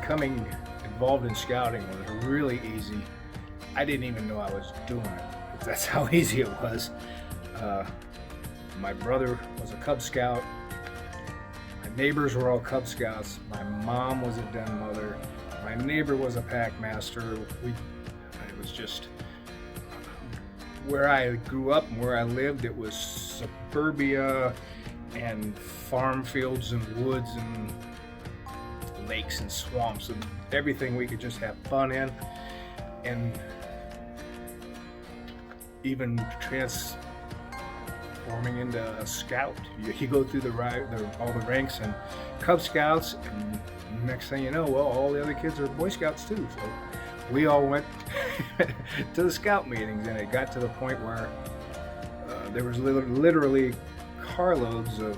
becoming involved in scouting was really easy. I didn't even know I was doing it. That's how easy it was. My brother was a Cub Scout. My neighbors were all Cub Scouts. My mom was a den mother. My neighbor was a pack master. It was just where I grew up and where I lived. It was suburbia and farm fields and woods and lakes and swamps and everything we could just have fun in, and even transforming into a scout. You go through all the ranks and Cub Scouts, and next thing you know, well, all the other kids are Boy Scouts too. So we all went to the scout meetings, and it got to the point where there was literally carloads of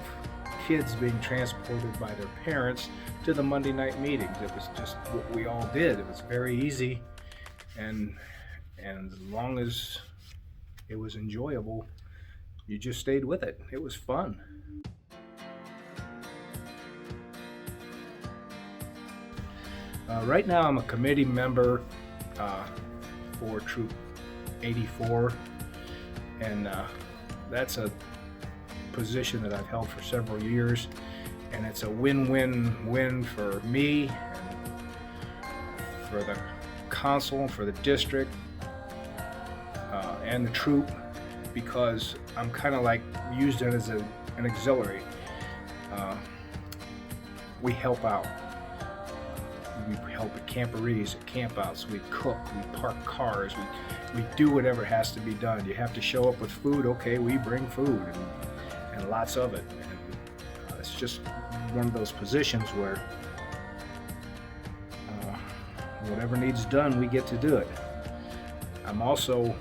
kids being transported by their parents to the Monday night meetings. It was just what we all did. It was very easy, and as long as it was enjoyable, you just stayed with it. It was fun. Right now I'm a committee member for Troop 84, and that's a position that I've held for several years, and it's a win-win-win for me and for the consul, for the district, and the troop, because I'm kind of like used it as an auxiliary. We help out. We help at camporees, at campouts. We cook, we park cars, we do whatever has to be done. You have to show up with food, okay, we bring food, and lots of it. And it's just one of those positions where whatever needs done, we get to do it. I'm also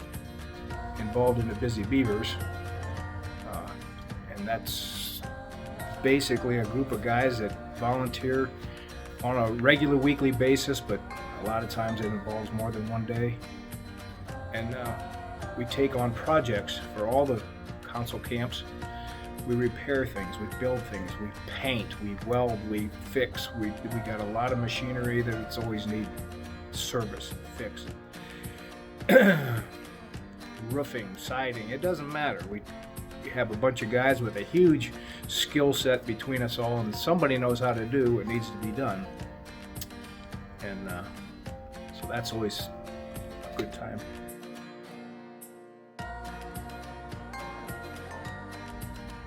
involved in the Busy Beavers, and that's basically a group of guys that volunteer on a regular weekly basis, but a lot of times it involves more than one day. And we take on projects for all the council camps. We repair things, we build things, we paint, we weld, we fix. We got a lot of machinery that's always need service and fix. Roofing, siding, it doesn't matter. We have a bunch of guys with a huge skill set between us all, and somebody knows how to do what needs to be done. And so that's always a good time.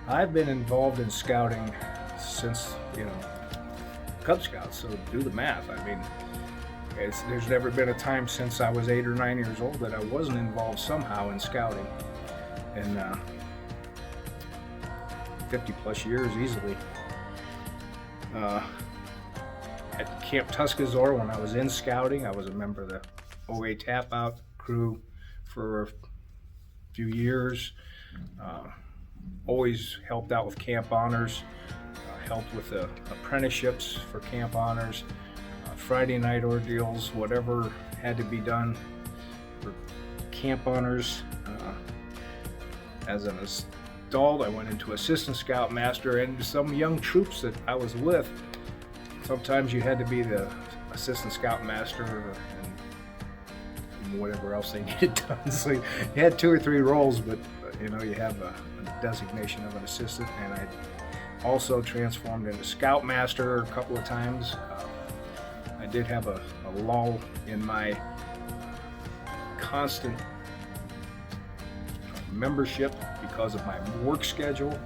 I've been involved in scouting since, Cub Scouts, so do the math. I mean, there's never been a time since I was 8 or 9 years old that I wasn't involved somehow in scouting. And 50 plus years easily. At Camp Tuscazor, when I was in scouting, I was a member of the OA Tap Out crew for a few years. Always helped out with camp honors, helped with the apprenticeships for camp honors, Friday night ordeals, whatever had to be done for camp honors. As an adult, I went into Assistant Scoutmaster, and some young troops that I was with, sometimes you had to be the Assistant Scoutmaster and whatever else they needed done. So you had 2 or 3 roles, but you have a designation of an assistant. And I also transformed into Scoutmaster a couple of times. I did have a lull in my constant membership because of my work schedule,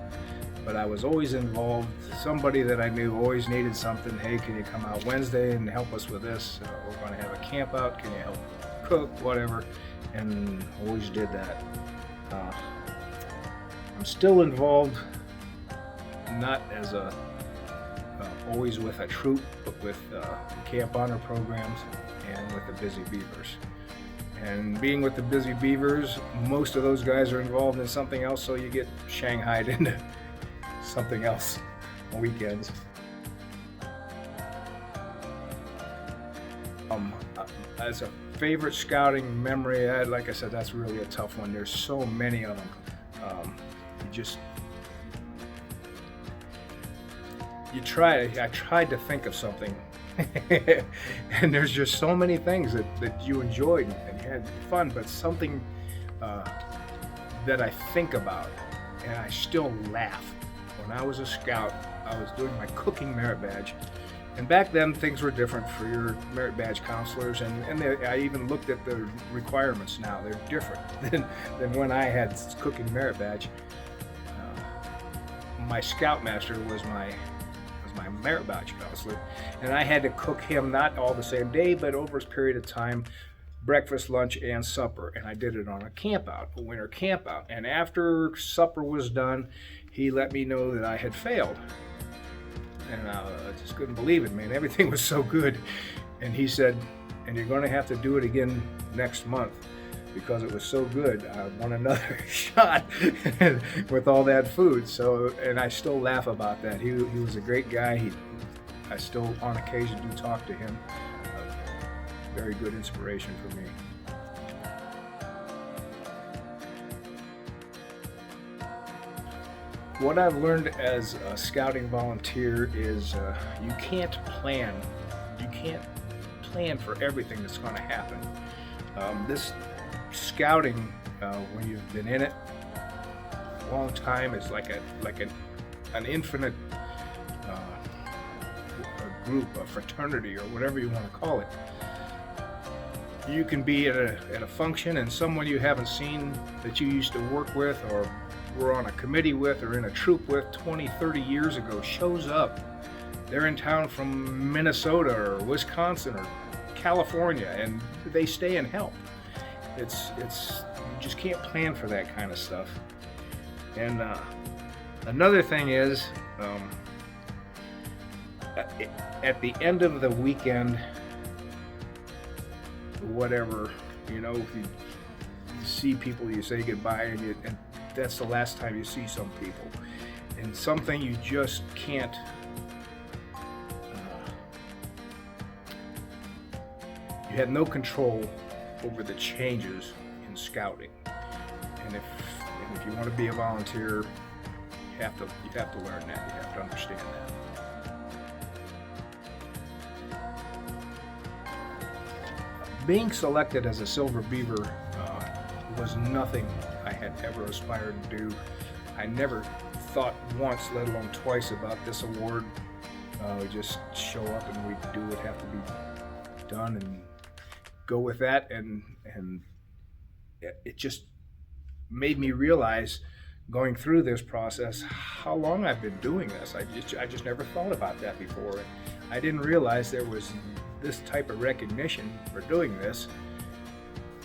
but I was always involved. Somebody that I knew always needed something. Hey, can you come out Wednesday and help us with this? We're going to have a camp out. Can you help cook? Whatever. And always did that. I'm still involved, not as always with a troop, but with camp honor programs and with the Busy Beavers. And being with the Busy Beavers, most of those guys are involved in something else, so you get shanghaied into something else on weekends. As a favorite scouting memory, like I said, that's really a tough one. There's so many of them. I tried to think of something And there's just so many things that you enjoyed and you had fun, but something that I think about and I still laugh. When I was a scout, I was doing my cooking merit badge. And back then, things were different for your merit badge counselors, and I even looked at the requirements now. They're different than when I had cooking merit badge. My Scoutmaster was my merit badge counselor, and I had to cook him not all the same day, but over a period of time, breakfast, lunch, and supper. And I did it on a campout, a winter campout. And after supper was done, he let me know that I had failed. And I just couldn't believe it, man. Everything was so good. And he said, and you're going to have to do it again next month because it was so good. I want another shot with all that food. So, and I still laugh about that. He was a great guy. I still, on occasion, do talk to him. Very good inspiration for me. What I've learned as a scouting volunteer is you can't plan for everything that's going to happen. This scouting, when you've been in it a long time, is like an infinite a group, a fraternity, or whatever you want to call it. You can be at a function and someone you haven't seen that you used to work with or were on a committee with or in a troop with 20, 30 years ago shows up. They're in town from Minnesota or Wisconsin or California, and they stay and help. It's you just can't plan for that kind of stuff. And another thing is, at the end of the weekend, whatever, you know, if you see people, you say goodbye, and that's the last time you see some people. And something you just can't you have no control over the changes in scouting. And if you want to be a volunteer, you have to learn that. You have to understand that. Being selected as a Silver Beaver was nothing I had ever aspired to do. I never thought once, let alone twice, about this award. We just show up and we do what have to be done and go with that. And it just made me realize, going through this process, how long I've been doing this. I just never thought about that before. I didn't realize there was this type of recognition for doing this,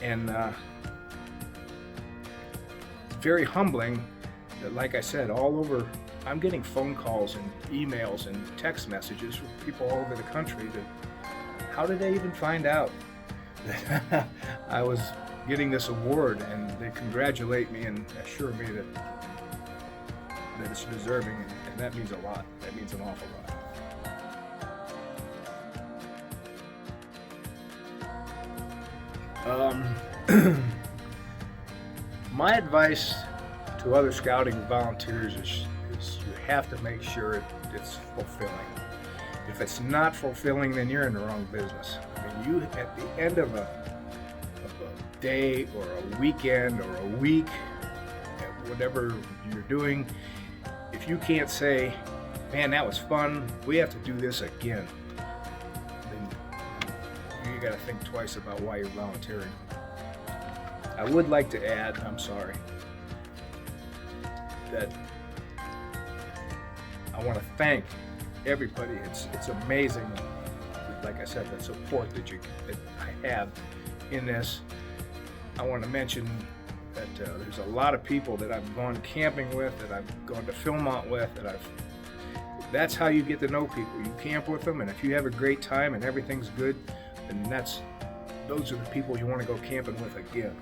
and very humbling that, like I said, all over, I'm getting phone calls and emails and text messages from people all over the country that, how did they even find out that I was getting this award, and they congratulate me and assure me that it's deserving, and that means a lot. That means an awful lot. My advice to other scouting volunteers is you have to make sure it's fulfilling. If it's not fulfilling, then you're in the wrong business. I mean, you, at the end of a day or a weekend or a week, whatever you're doing, if you can't say, man, that was fun, we have to do this again, then you got to think twice about why you're volunteering. I would like to add, I'm sorry, that I want to thank everybody. It's amazing, like I said, the support that I have in this. I want to mention that there's a lot of people that I've gone camping with, that I've gone to Philmont with, that's how you get to know people. You camp with them, and if you have a great time and everything's good, then those are the people you want to go camping with again.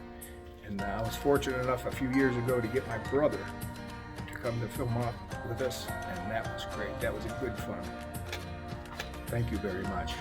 And I was fortunate enough a few years ago to get my brother to come to Philmont with us, and that was great. That was a good fun. Thank you very much.